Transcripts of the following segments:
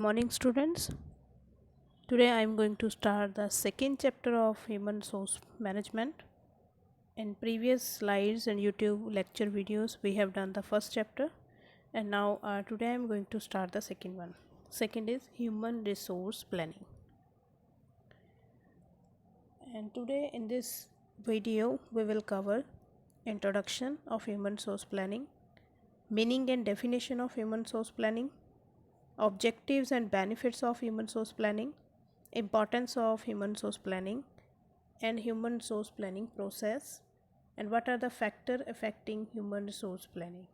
Morning, students. Today I am going to start the second chapter of human source management. In previous slides and YouTube lecture videos, we have done the first chapter, and now today I am going to start the second one. Second is human resource planning. And today in this video, we will cover introduction of human source planning, meaning and definition of human source planning, objectives and benefits of human source planning, importance of human source planning and human resource planning process, and what are the factors affecting human resource planning.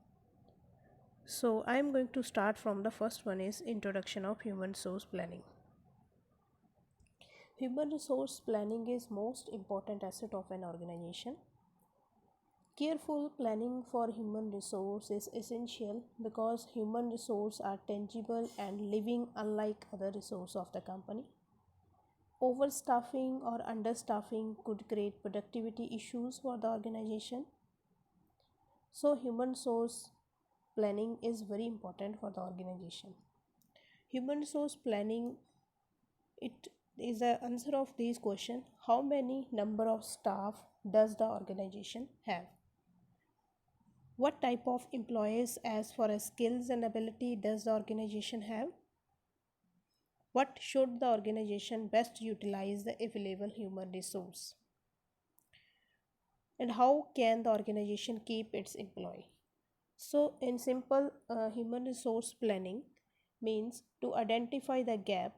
So I am going to start from the first one is introduction of human resource planning. Human resource planning is most important asset of an organization. Careful planning for human resource is essential because human resources are tangible and living unlike other resources of the company. Overstaffing or understaffing could create productivity issues for the organization. So human resource planning is very important for the organization. Human resource planning, it is the answer of these question: how many number of staff does the organization have? What type of employees as far as skills and ability does the organization have? What should the organization best utilize the available human resource? And how can the organization keep its employee? So in simple, human resource planning means to identify the gap,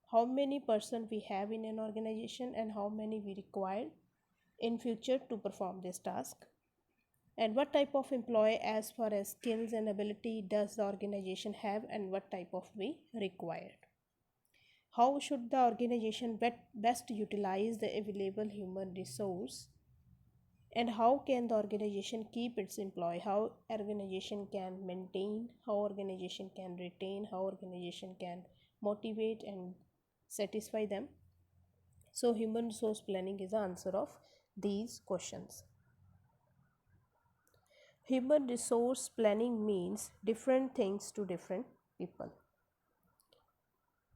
how many person we have in an organization and how many we require in future to perform this task, and what type of employee as far as skills and ability does the organization have and what type of we require. How should the organization best utilize the available human resource, and how can the organization keep its employee, how organization can maintain, how organization can retain, how organization can motivate and satisfy them. So human resource planning is the answer of these questions. Human resource planning means different things to different people.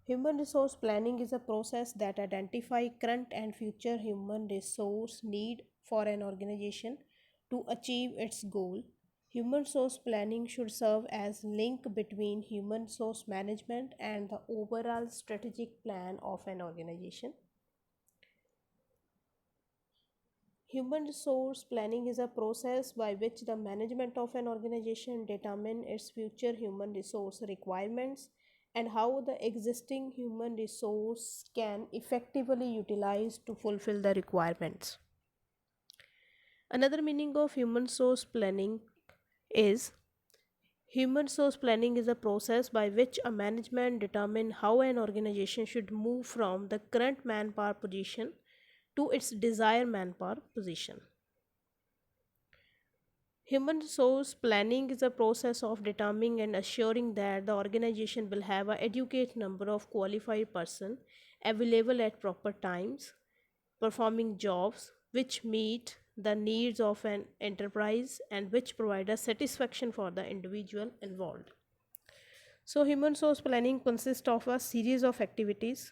Human resource planning is a process that identifies current and future human resource need for an organization to achieve its goal. Human resource planning should serve as link between human resource management and the overall strategic plan of an organization. Human resource planning is a process by which the management of an organization determine its future human resource requirements and how the existing human resource can effectively utilize to fulfill the requirements. Another meaning of human resource planning is human resource planning is a process by which a management determine how an organization should move from the current manpower position to its desired manpower position. Human resource planning is a process of determining and assuring that the organization will have an adequate number of qualified persons available at proper times, performing jobs which meet the needs of an enterprise and which provide a satisfaction for the individual involved. So human resource planning consists of a series of activities.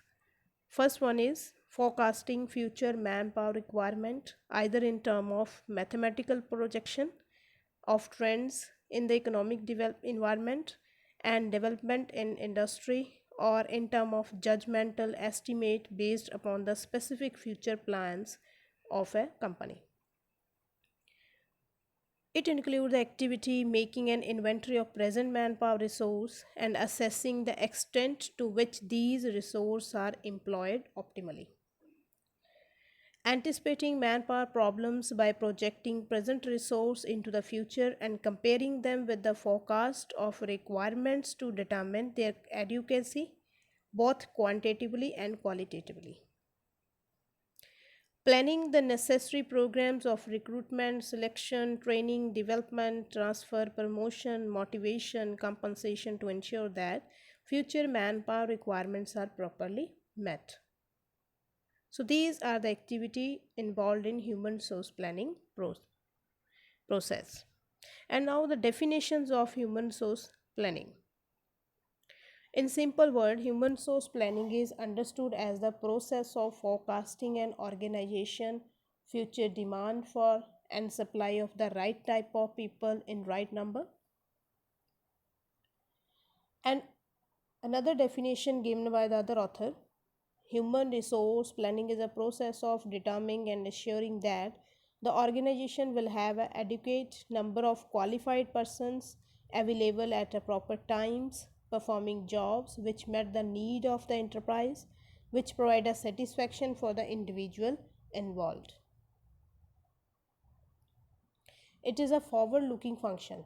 First one is forecasting future manpower requirement either in term of mathematical projection of trends in the economic environment and development in industry, or in terms of judgmental estimate based upon the specific future plans of a company. It includes the activity making an inventory of present manpower resource and assessing the extent to which these resources are employed optimally. Anticipating manpower problems by projecting present resource into the future and comparing them with the forecast of requirements to determine their adequacy both quantitatively and qualitatively. Planning the necessary programs of recruitment, selection, training, development, transfer, promotion, motivation, compensation to ensure that future manpower requirements are properly met. So these are the activity involved in human resource planning process. And now the definitions of human resource planning. In simple word, human source planning is understood as the process of forecasting and organization future demand for and supply of the right type of people in right number. And another definition given by the other author, human resource planning is a process of determining and assuring that the organization will have an adequate number of qualified persons available at a proper times, performing jobs which met the need of the enterprise, which provide a satisfaction for the individual involved. It is a forward looking function.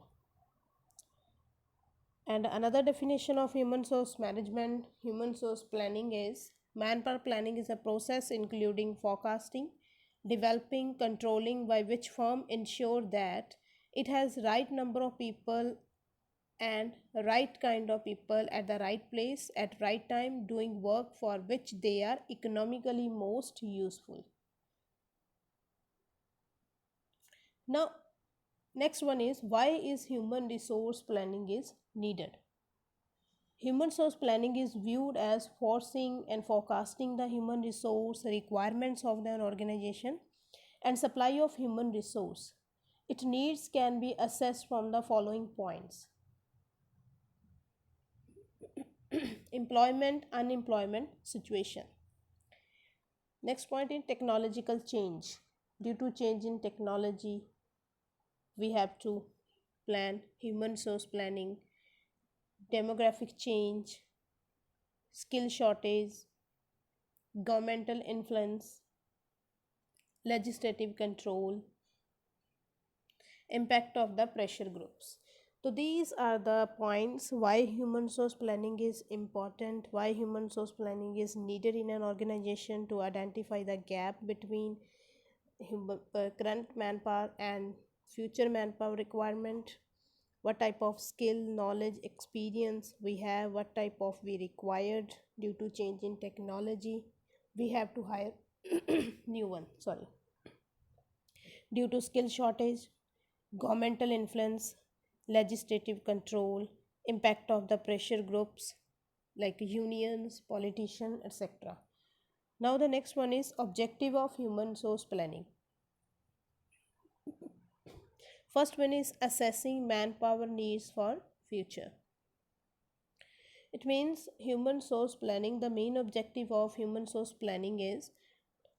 And another definition of human source management, human source planning is manpower planning is a process including forecasting, developing, controlling by which firm ensure that it has right number of people and right kind of people at the right place at right time doing work for which they are economically most useful. Now, next one is why is human resource planning is needed. Human resource planning is viewed as forcing and forecasting the human resource requirements of an organization and supply of human resource. Its needs can be assessed from the following points: employment, unemployment situation. Next point in technological change. Due to change in technology, we have to plan human resource planning, demographic change, skill shortage, governmental influence, legislative control, impact of the pressure groups. So these are the points why human resource planning is important, why human resource planning is needed in an organization to identify the gap between current manpower and future manpower requirement, what type of skill, knowledge, experience we have, what type of we required due to change in technology, we have to hire new one, sorry, due to skill shortage, governmental influence, legislative control, impact of the pressure groups like unions, politicians, etc. Now the next one is objective of human resource planning. First one is assessing manpower needs for future. It means human resource planning. The main objective of human resource planning is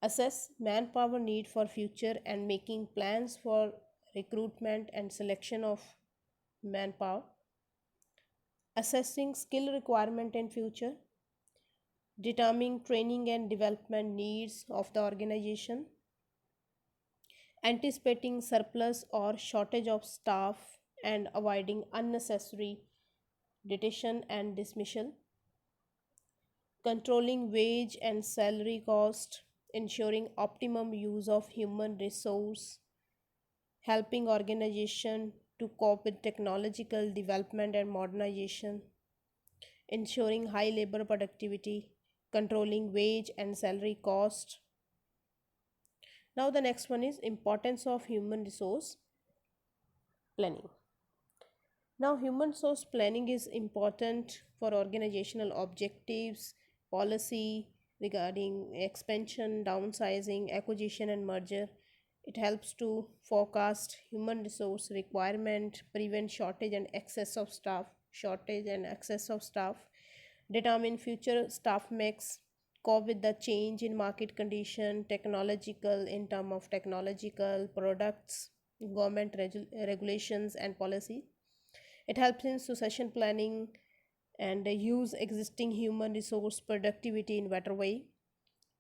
assess manpower need for future and making plans for recruitment and selection of manpower, assessing skill requirement in future, determining training and development needs of the organization, anticipating surplus or shortage of staff and avoiding unnecessary detention and dismissal, controlling wage and salary cost, ensuring optimum use of human resource, helping organization to cope with technological development and modernization, ensuring high labor productivity, controlling wage and salary cost. Now the next one is importance of human resource planning. Now human resource planning is important for organizational objectives, policy regarding expansion, downsizing, acquisition and merger. It helps to forecast human resource requirement, prevent shortage and excess of staff, determine future staff mix, cope with the change in market condition, technological in term of technological products, government regulations and policy. It helps in succession planning and use existing human resource productivity in better way,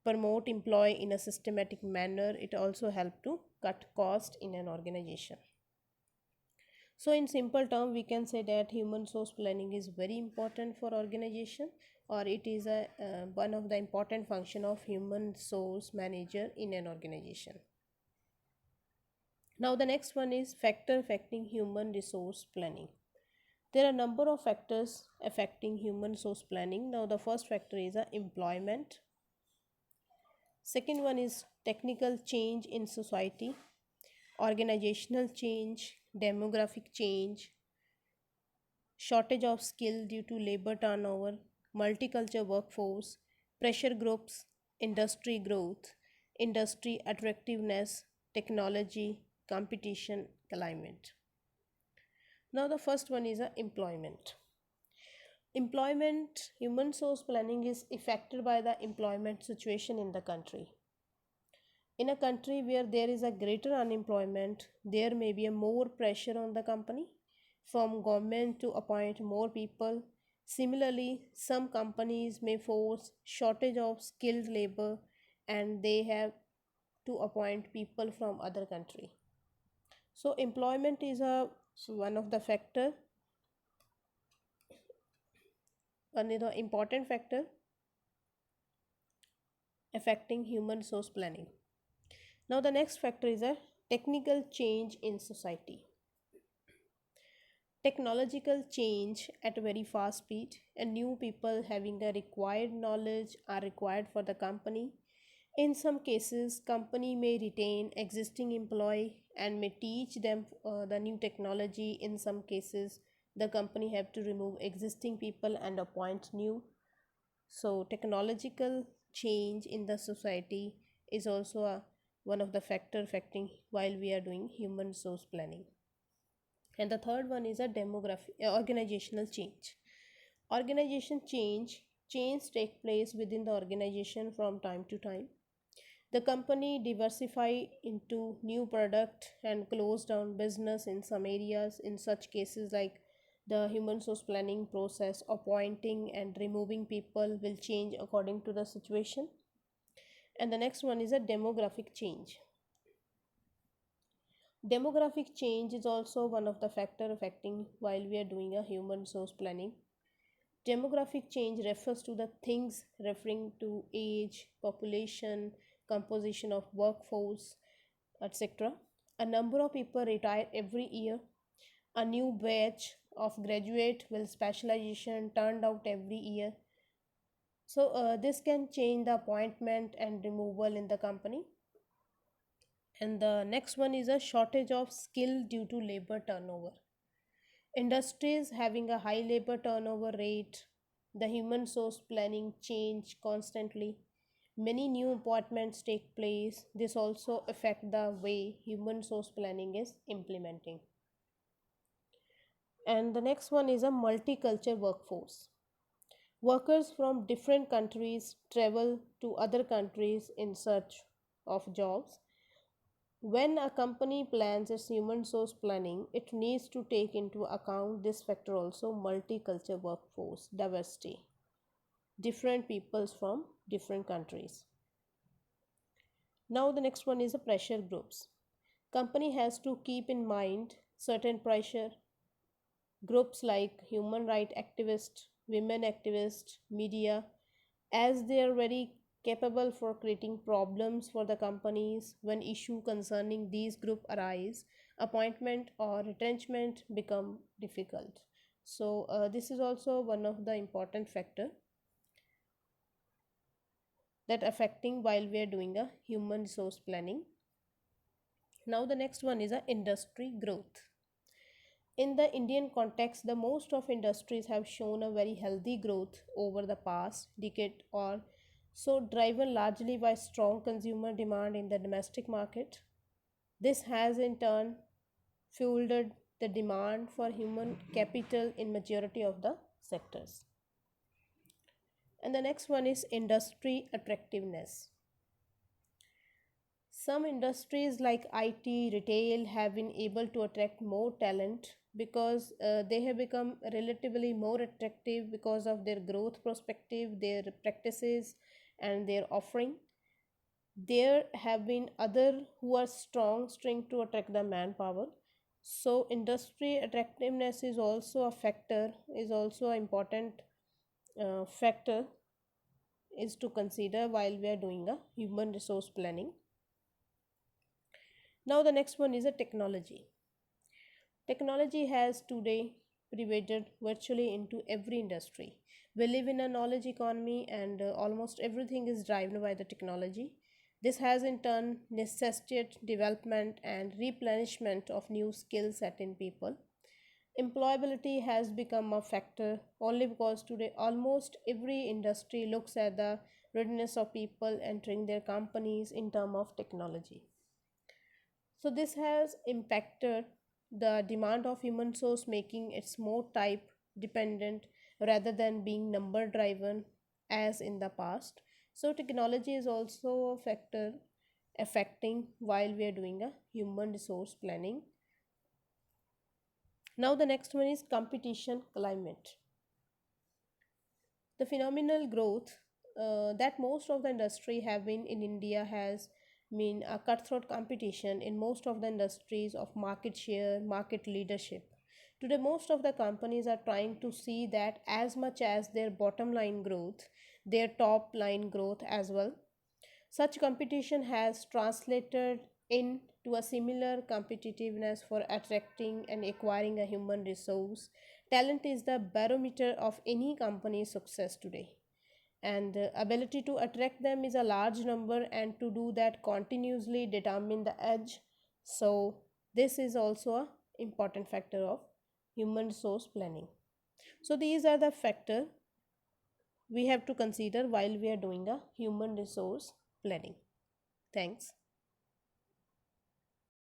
promote employee in a systematic manner. It also help to cut cost in an organization. So in simple term, we can say that human resource planning is very important for organization, or it is a one of the important function of human resource manager in an organization. Now the next one is factor affecting human resource planning. There are a number of factors affecting human resource planning. Now the first factor is employment. Second one is technical change in society, organizational change, demographic change, shortage of skill due to labor turnover, multicultural workforce, pressure groups, industry growth, industry attractiveness, technology, competition, climate. Now, the first one is employment. Employment, human source planning is affected by the employment situation in the country. In a country where there is a greater unemployment, there may be a more pressure on the company from government to appoint more people. Similarly, some companies may force shortage of skilled labor and they have to appoint people from other country. So employment is a one of the factor, one of the important factor affecting human resource planning. Now the next factor is a technical change in society. Technological change at a very fast speed and new people having a required knowledge are required for the company. In some cases, company may retain existing employee and may teach them the new technology. In some cases, the company have to remove existing people and appoint new. So technological change in the society is also one of the factor affecting while we are doing human resource planning. And the third one is a demographic organizational change. Organization change take place within the organization from time to time. The company diversify into new product and close down business in some areas. In such cases like the human source planning process, appointing and removing people will change according to the situation. And the next one is a demographic change. Demographic change is also one of the factor affecting while we are doing a human resource planning. Demographic change refers to the things referring to age, population, composition of workforce, etc. A number of people retire every year. A new batch of graduate with specialization turned out every year. So this can change the appointment and removal in the company. And the next one is a shortage of skill due to labor turnover. Industries having a high labor turnover rate, the human source planning change constantly. Many new appointments take place. This also affect the way human source planning is implementing. And the next one is a multicultural workforce. Workers from different countries travel to other countries in search of jobs. When a company plans its human source planning, it needs to take into account this factor also, multicultural workforce, diversity, different peoples from different countries. Now the next one is the pressure groups. Company has to keep in mind certain pressure groups like human right activists, women activists, media, as they are very capable for creating problems for the companies. When issue concerning these group arise, appointment or retrenchment become difficult. So this is also one of the important factor that affecting while we are doing a human resource planning. Now the next one is a industry growth. In the Indian context, the most of industries have shown a very healthy growth over the past decade or so, driven largely by strong consumer demand in the domestic market. This has in turn fueled the demand for human capital in majority of the sectors. And the next one is industry attractiveness. Some industries like IT, retail have been able to attract more talent because they have become relatively more attractive because of their growth perspective, their practices, and their offering. There have been other who are strong string to attract the manpower. So industry attractiveness is also a factor, is also an important factor is to consider while we are doing a human resource planning. Now the next one is a technology. Technology has today pervaded virtually into every industry. We live in a knowledge economy and almost everything is driven by the technology. This has in turn necessitated development and replenishment of new skill set in people. employability has become a factor only because today almost every industry looks at the readiness of people entering their companies in terms of technology. So this has impacted the demand of human source, making it more type dependent rather than being number driven as in the past. So technology is also a factor affecting while we are doing a human resource planning. Now the next one is competition climate. The phenomenal growth that most of the industry have been in India has been a cutthroat competition in most of the industries of market share, market leadership. Today, most of the companies are trying to see that as much as their bottom line growth, their top line growth as well. Such competition has translated into a similar competitiveness for attracting and acquiring a human resource. Talent is the barometer of any company's success today. And the ability to attract them is a large number, and to do that continuously determine the edge. So, this is also a important factor of human resource planning. So, these are the factors we have to consider while we are doing a human resource planning. Thanks.